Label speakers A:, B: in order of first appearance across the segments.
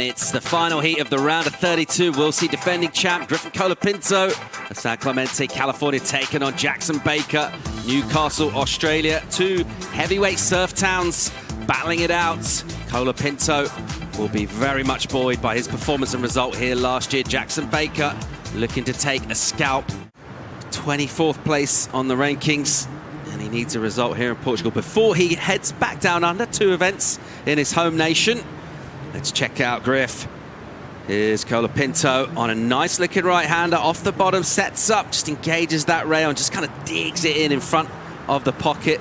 A: it's the final heat of the round of 32. We'll see defending champ Griffin Colapinto of San Clemente, California, taking on Jackson Baker, Newcastle, Australia. Two heavyweight surf towns battling it out. Colapinto will be very much buoyed by his performance and result here last year. Jackson Baker looking to take a scalp. 24th place on the rankings, and he needs a result here in Portugal before he heads back down under. Two events in his home nation. Let's check out Griff. Here's Colapinto on a nice looking right-hander off the bottom, sets up, just engages that rail and just kind of digs it in front of the pocket.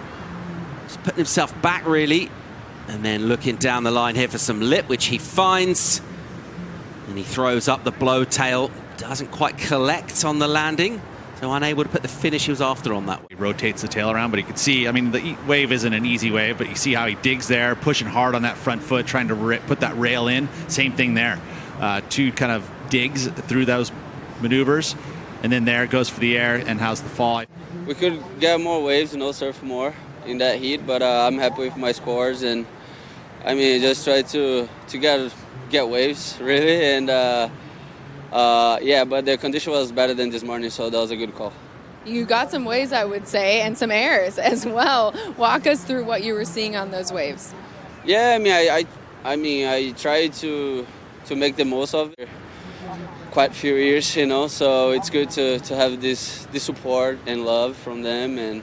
A: Just putting himself back really, and then looking down the line here for some lip, which he finds. And he throws up the blow tail, doesn't quite collect on the landing, so unable to put the finish he was after on that.
B: He rotates the tail around, but you can see, I mean, the wave isn't an easy wave, but you see how he digs there, pushing hard on that front foot, trying to put that rail in. Same thing there. Two kind of digs through those maneuvers, and then there goes for the air and how's the fall.
C: We could get more waves, surf more in that heat, but I'm happy with my scores, and I mean, just try to get waves really, and yeah, but the condition was better than this morning, so that was a good call.
D: You got some waves, I would say, and some airs as well. Walk us through what you were seeing on those waves.
C: Yeah, I mean, I tried to make the most of it. Quite a few years, so it's good to have this support and love from them, and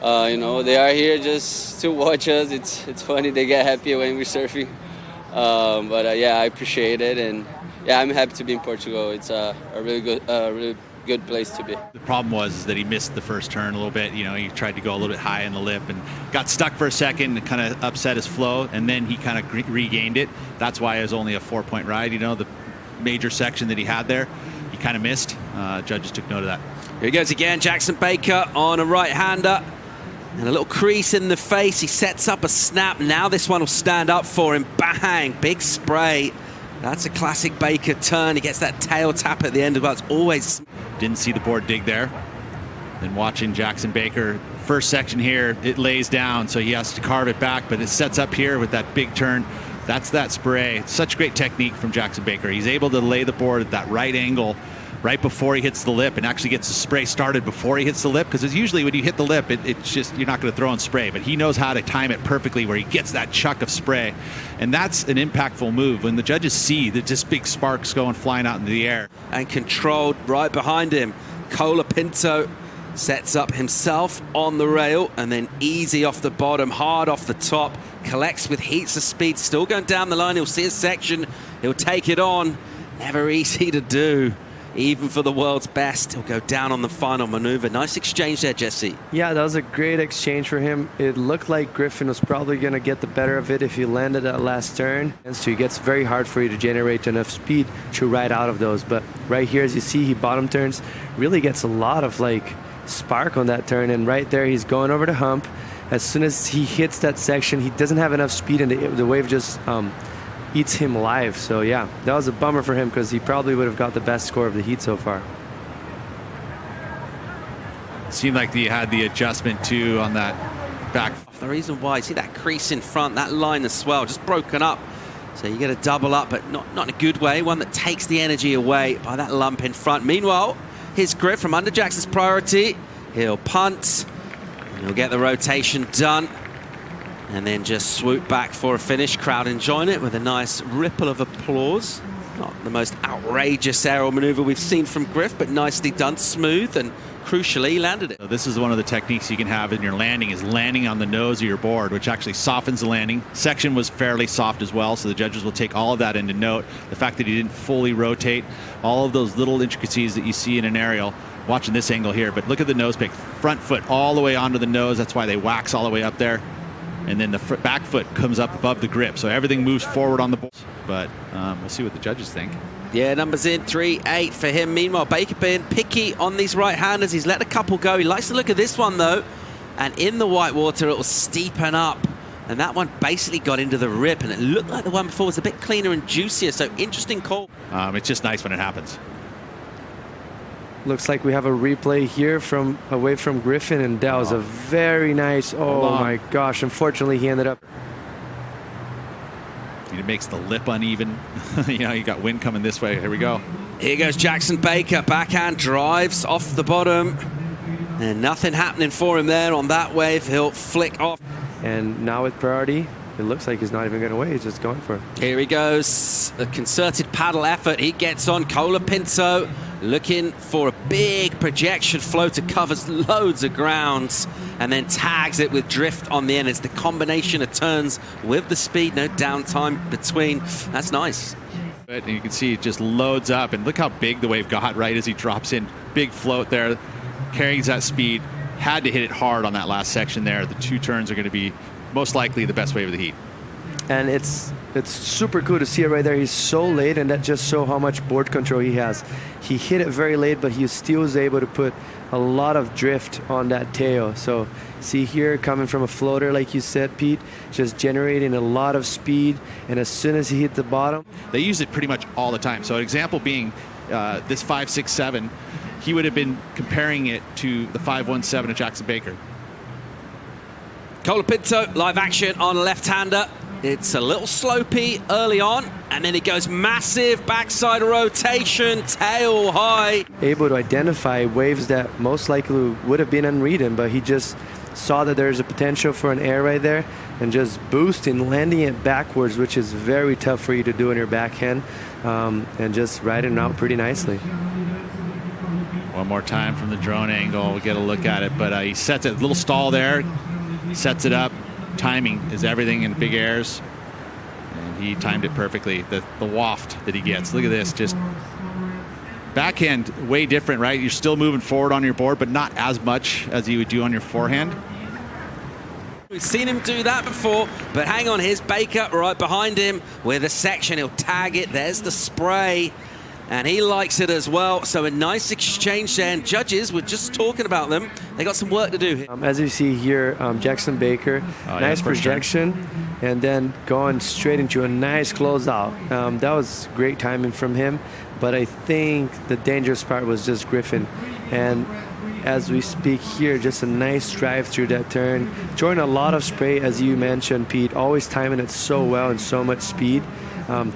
C: they are here just to watch us. It's funny, they get happy when we're surfing, but yeah, I appreciate it, and yeah, I'm happy to be in Portugal. It's a really good place to be.
B: The problem was that he missed the first turn a little bit. He tried to go a little bit high in the lip and got stuck for a second and kind of upset his flow, and then he kind of regained it. That's why it was only a 4-point ride. The major section that he had there, he kind of missed. Judges took note of that.
A: Here he goes again, Jackson Baker on a right-hander. And a little crease in the face. He sets up a snap. Now this one will stand up for him. Bang! Big spray. That's a classic Baker turn. He gets that tail tap at the end as well. It's always...
B: Didn't see the board dig there. Then watching Jackson Baker, first section here, it lays down, so he has to carve it back, but it sets up here with that big turn. That's that spray. It's such great technique from Jackson Baker. He's able to lay the board at that right angle right before he hits the lip, and actually gets the spray started before he hits the lip, because usually when you hit the lip, it's just, you're not going to throw in spray, but he knows how to time it perfectly where he gets that chuck of spray, and that's an impactful move. When the judges see that just big sparks going flying out into the air.
A: And controlled right behind him, Colapinto sets up himself on the rail, and then easy off the bottom, hard off the top, collects with heats of speed, still going down the line. He'll see a section, he'll take it on. Never easy to do, even for the world's best. He'll go down on the final maneuver. Nice exchange there, Jesse.
E: Yeah, that was a great exchange for him. It looked like Griffin was probably going to get the better of it if he landed that last turn. And so it gets very hard for you to generate enough speed to ride out of those. But right here, as you see, he bottom turns, really gets a lot of spark on that turn. And right there, he's going over the hump. As soon as he hits that section, he doesn't have enough speed, and the wave just eats him alive. So yeah, that was a bummer for him, because he probably would have got the best score of the heat so far.
B: It seemed like he had the adjustment too on that back.
A: The reason why, you see that crease in front, that line as well, just broken up. So you get a double up, but not in a good way, one that takes the energy away by that lump in front. Meanwhile, here's Griff from under Jackson's priority. He'll punt, and he'll get the rotation done, and then just swoop back for a finish. Crowd enjoying it with a nice ripple of applause. Not the most outrageous aerial maneuver we've seen from Griff, but nicely done, smooth, and crucially he landed it.
B: So this is one of the techniques you can have in your landing, is landing on the nose of your board, which actually softens the landing. Section was fairly soft as well, so the judges will take all of that into note. The fact that he didn't fully rotate, all of those little intricacies that you see in an aerial. Watching this angle here, but look at the nose pick. Front foot all the way onto the nose. That's why they wax all the way up there. And then the back foot comes up above the grip, so everything moves forward on the board. But we'll see what the judges think.
A: Yeah, numbers in 3-8 for him. Meanwhile, Baker being picky on these right-handers. He's let a couple go. He likes to look at this one though, and in the white water it will steepen up, and that one basically got into the rip, and it looked like the one before was a bit cleaner and juicier. So interesting call.
B: It's just nice when it happens.
E: Looks like we have a replay here away from Griffin, and that was a very nice, oh my gosh, unfortunately he ended up.
B: It makes the lip uneven. You know, you got wind coming this way. Here we go.
A: Here goes Jackson Baker. Backhand drives off the bottom. And nothing happening for him there on that wave. He'll flick off.
E: And now with priority, it looks like he's not even going to wait. He's just going for it.
A: Here he goes. A concerted paddle effort. He gets on. Colapinto looking for a big projection floater, covers loads of ground and then tags it with drift on the end. It's the combination of turns with the speed, no downtime between. That's nice.
B: And you can see it just loads up, and look how big the wave got right as he drops in. Big float there, carries that speed. Had to hit it hard on that last section there. The 2 turns are going to be most likely the best wave of the heat.
E: And it's super cool to see it right there. He's so late, and that just shows how much board control he has. He hit it very late, but he still was able to put a lot of drift on that tail. So see here, coming from a floater, like you said, Pete, just generating a lot of speed. And as soon as he hit the bottom,
B: they use it pretty much all the time. So an example being this 5.67, he would have been comparing it to the 5.17 of Jackson Baker.
A: Colapinto, live action on left-hander. It's a little slopey early on, and then it goes massive backside rotation, tail high.
E: Able to identify waves that most likely would have been unreading, but he just saw that there's a potential for an air right there and just boosting, landing it backwards, which is very tough for you to do in your backhand, and just riding it out pretty nicely.
B: One more time from the drone angle, we'll get a look at it, but he sets it, a little stall there, sets it up. Timing is everything in big airs, and he timed it perfectly. The waft that he gets, look at this, just backhand way different, right? You're still moving forward on your board, but not as much as you would do on your forehand.
A: We've seen him do that before, but hang on, here's Baker right behind him with a section. He'll tag it. There's the spray, and he likes it as well. So a nice exchange there, and judges were just talking about them. They got some work to do here.
E: As you see here, Jackson Baker, nice projection, and then going straight into a nice closeout. That was great timing from him, but I think the dangerous part was just Griffin. And as we speak here, just a nice drive through that turn. Throwing a lot of spray, as you mentioned, Pete, always timing it so well and so much speed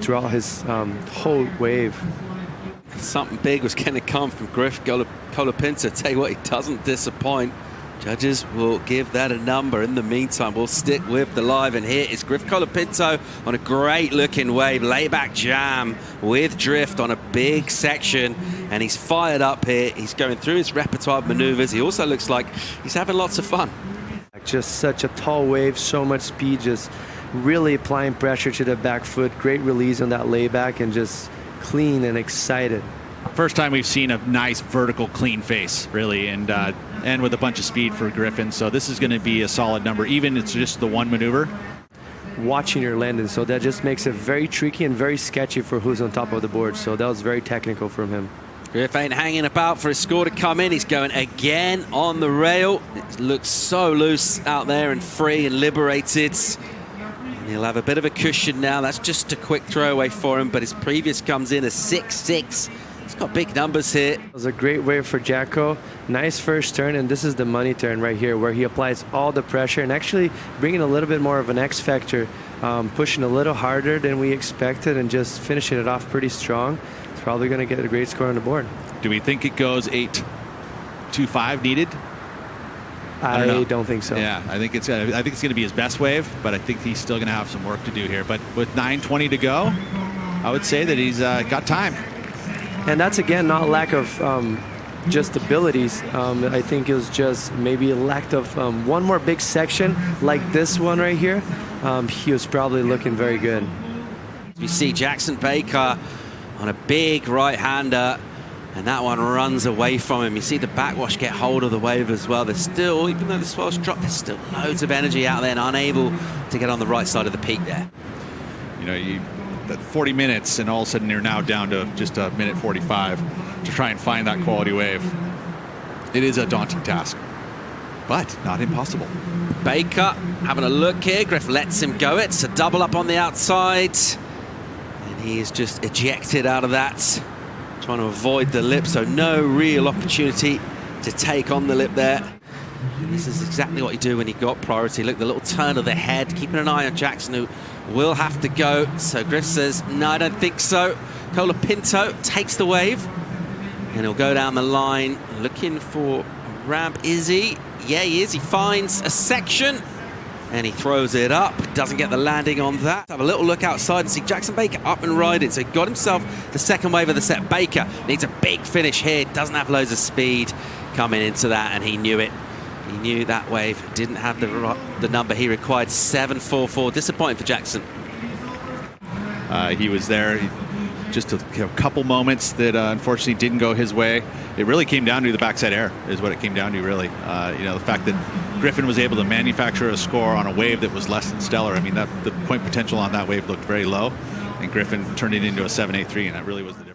E: throughout his whole wave.
A: Something big was going to come from Griffin Colapinto. Tell you what, he doesn't disappoint. Judges will give that a number. In the meantime, we'll stick with the live, and here is Griffin Colapinto on a great looking wave, layback jam with drift on a big section, and he's fired up here. He's going through his repertoire of maneuvers. He also looks like he's having lots of fun.
E: Just such a tall wave, so much speed, just really applying pressure to the back foot. Great release on that layback, and just clean and excited.
B: First time we've seen a nice vertical clean face, really, and with a bunch of speed for Griffin. So this is going to be a solid number, even it's just the one maneuver.
E: Watching your landing, so that just makes it very tricky and very sketchy for who's on top of the board. So that was very technical from him.
A: Griff ain't hanging about for his score to come in. He's going again on the rail. It looks so loose out there and free and liberated. He'll have a bit of a cushion now. That's just a quick throwaway for him, but his previous comes in a 6-6. He's got big numbers here.
E: It was a great wave for Jacko. Nice first turn, and this is the money turn right here, where he applies all the pressure and actually bringing a little bit more of an X factor, pushing a little harder than we expected and just finishing it off pretty strong. It's probably going to get a great score on the board.
B: Do we think it goes 8.25 needed?
E: I don't think so.
B: Yeah, I think it's going to be his best wave, but I think he's still going to have some work to do here. But with 9:20 to go, I would say that he's got time.
E: And that's, again, not lack of just abilities. I think it was just maybe a lack of one more big section like this one right here. He was probably looking very good.
A: You see Jackson Baker on a big right-hander, and that one runs away from him. You see the backwash get hold of the wave as well. There's still, even though the swell's dropped, there's still loads of energy out there and unable to get on the right side of the peak there.
B: You know, 40 minutes, and all of a sudden you're now down to just a minute 45 to try and find that quality wave. It is a daunting task, but not impossible.
A: Baker having a look here. Griff lets him go. It's a double up on the outside, and he is just ejected out of that, trying to avoid the lip, so no real opportunity to take on the lip there. And this is exactly what you do when you got priority. Look, the little turn of the head, keeping an eye on Jackson, who will have to go. So Griff says, no, I don't think so. Colapinto takes the wave, and he'll go down the line looking for a ramp. Is he? Yeah, he is. He finds a section, and he throws it up. Doesn't get the landing on that. Have a little look outside and see Jackson Baker up and riding. So he got himself the second wave of the set. Baker needs a big finish here. Doesn't have loads of speed coming into that, and he knew it. He knew that wave didn't have the number he required. 7.44. Disappointing for Jackson.
B: He was there. Just a couple moments that unfortunately didn't go his way. It really came down to the backside air is what it came down to, really. The fact that Griffin was able to manufacture a score on a wave that was less than stellar. I mean, the point potential on that wave looked very low, and Griffin turned it into a 7.83, and that really was the difference.